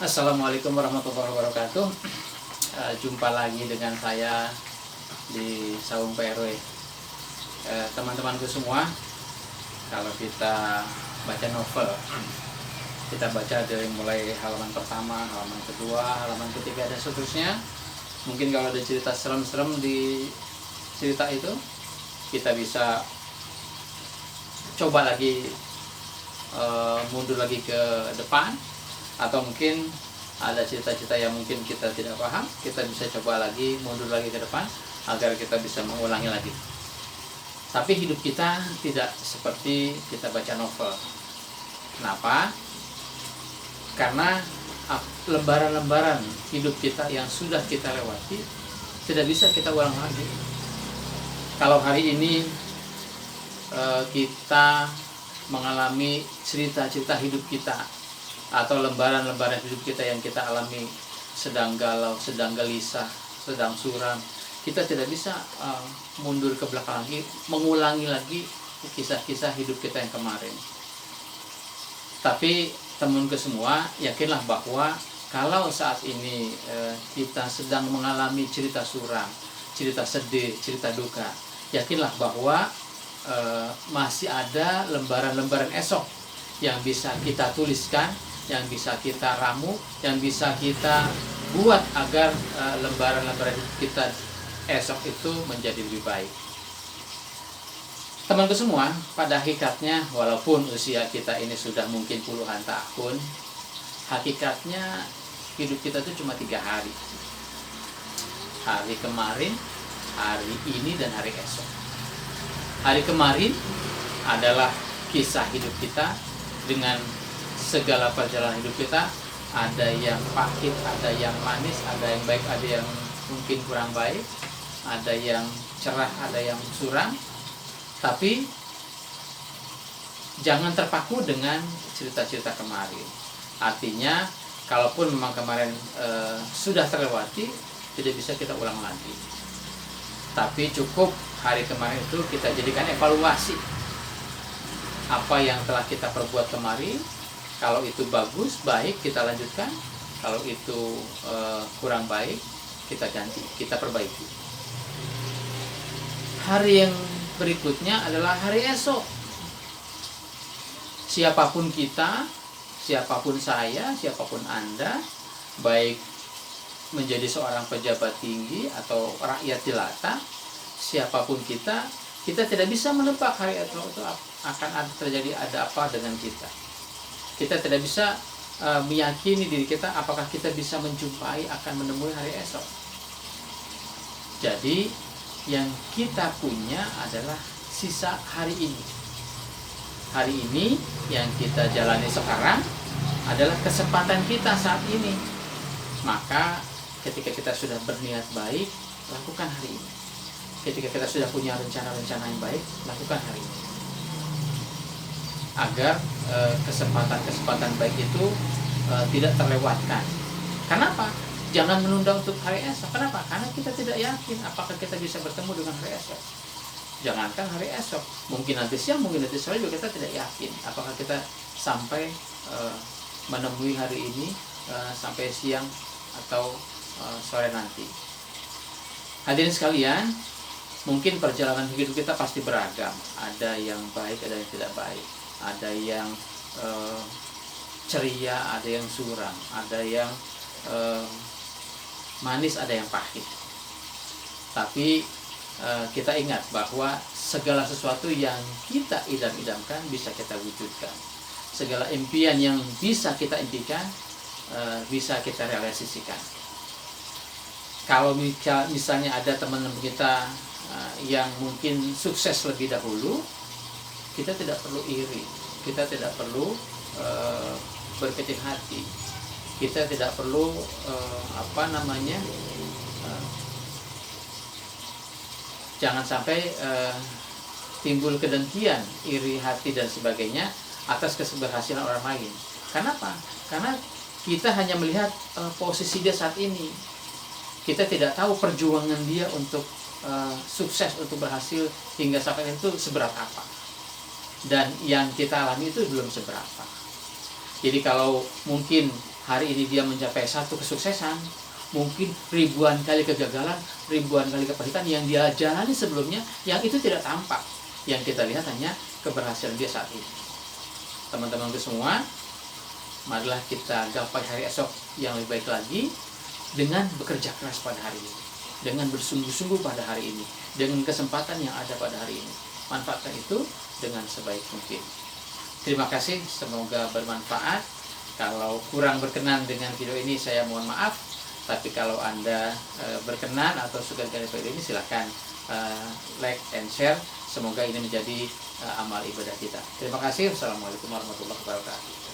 Assalamualaikum warahmatullahi wabarakatuh. Jumpa lagi dengan saya di Saung PRW. Teman-temanku semua, kalau kita baca novel, kita baca dari mulai halaman pertama, halaman kedua, halaman ketiga, dan seterusnya. Mungkin kalau ada cerita serem-serem di cerita itu, kita bisa coba lagi mundur lagi ke depan, atau mungkin ada cerita-cerita yang mungkin kita tidak paham, kita bisa coba lagi mundur lagi ke depan agar kita bisa mengulangi lagi. Tapi hidup kita tidak seperti kita baca novel. Kenapa? Karena lembaran-lembaran hidup kita yang sudah kita lewati tidak bisa kita ulang lagi. Kalau hari ini kita mengalami cerita-cerita hidup kita atau lembaran-lembaran hidup kita yang kita alami sedang galau, sedang gelisah, sedang suram, kita tidak bisa mundur ke belakang lagi, mengulangi lagi kisah-kisah hidup kita yang kemarin. Tapi teman-teman semua, yakinlah bahwa kalau saat ini kita sedang mengalami cerita suram, cerita sedih, cerita duka, yakinlah bahwa masih ada lembaran-lembaran esok yang bisa kita tuliskan, yang bisa kita ramu, yang bisa kita buat agar lembaran-lembaran kita esok itu menjadi lebih baik. Temanku semua, pada hakikatnya walaupun usia kita ini sudah mungkin puluhan tahun, hakikatnya hidup kita itu cuma 3 hari. Hari kemarin, hari ini, dan hari esok. Hari kemarin adalah kisah hidup kita dengan segala perjalanan hidup kita. Ada yang pahit, ada yang manis, ada yang baik, ada yang mungkin kurang baik, ada yang cerah, ada yang suram. Tapi jangan terpaku dengan cerita-cerita kemarin. Artinya, kalaupun memang kemarin sudah terlewati, tidak bisa kita ulang lagi. Tapi cukup hari kemarin itu kita jadikan evaluasi apa yang telah kita perbuat kemarin. Kalau itu bagus, baik, kita lanjutkan. Kalau itu kurang baik, kita ganti, kita perbaiki. Hari yang berikutnya adalah hari esok. Siapapun kita, siapapun saya, siapapun Anda, baik menjadi seorang pejabat tinggi atau rakyat jelata, siapapun kita tidak bisa menebak hari esok itu akan ada apa dengan kita. Kita tidak bisa meyakini diri kita apakah kita bisa menjumpai, akan menemui hari esok. Jadi yang kita punya adalah sisa hari ini. Hari ini yang kita jalani sekarang adalah kesempatan kita saat ini. Maka ketika kita sudah berniat baik, lakukan hari ini. Ketika kita sudah punya rencana-rencana yang baik, lakukan hari ini. Agar kesempatan-kesempatan baik itu tidak terlewatkan. Kenapa? Jangan menunda untuk hari esok. Kenapa? Karena kita tidak yakin apakah kita bisa bertemu dengan hari esok. Jangankan hari esok, mungkin nanti siang, mungkin nanti sore juga kita tidak yakin apakah kita sampai menemui hari ini sampai siang atau sore nanti. Hadirin sekalian, mungkin perjalanan hidup kita pasti beragam. Ada yang baik, ada yang tidak baik. Ada yang ceria, ada yang suram, ada yang manis, ada yang pahit. Tapi kita ingat bahwa segala sesuatu yang kita idam-idamkan bisa kita wujudkan. Segala impian yang bisa kita impikan bisa kita realisasikan. Kalau misalnya ada teman-teman kita yang mungkin sukses lebih dahulu, kita tidak perlu iri, kita tidak perlu berkecil hati, kita tidak perlu jangan sampai timbul kedengkian, iri hati dan sebagainya atas keberhasilan orang lain. Kenapa? Karena kita hanya melihat posisi dia saat ini. Kita tidak tahu perjuangan dia untuk sukses, untuk berhasil hingga sampai itu seberat apa. Dan yang kita alami itu belum seberapa. Jadi kalau mungkin hari ini dia mencapai satu kesuksesan, mungkin ribuan kali kegagalan, ribuan kali kepahitan yang dia jalani sebelumnya, yang itu tidak tampak. Yang kita lihat hanya keberhasilan dia saat ini. Teman-temanku semua, marilah kita gapai hari esok yang lebih baik lagi dengan bekerja keras pada hari ini, dengan bersungguh-sungguh pada hari ini, dengan kesempatan yang ada pada hari ini. Manfaatkan itu dengan sebaik mungkin. Terima kasih, semoga bermanfaat. Kalau kurang berkenan dengan video ini, saya mohon maaf. Tapi kalau Anda berkenan atau suka dengan video ini, silahkan like and share. Semoga ini menjadi amal ibadah kita. Terima kasih. Wassalamualaikum warahmatullahi wabarakatuh.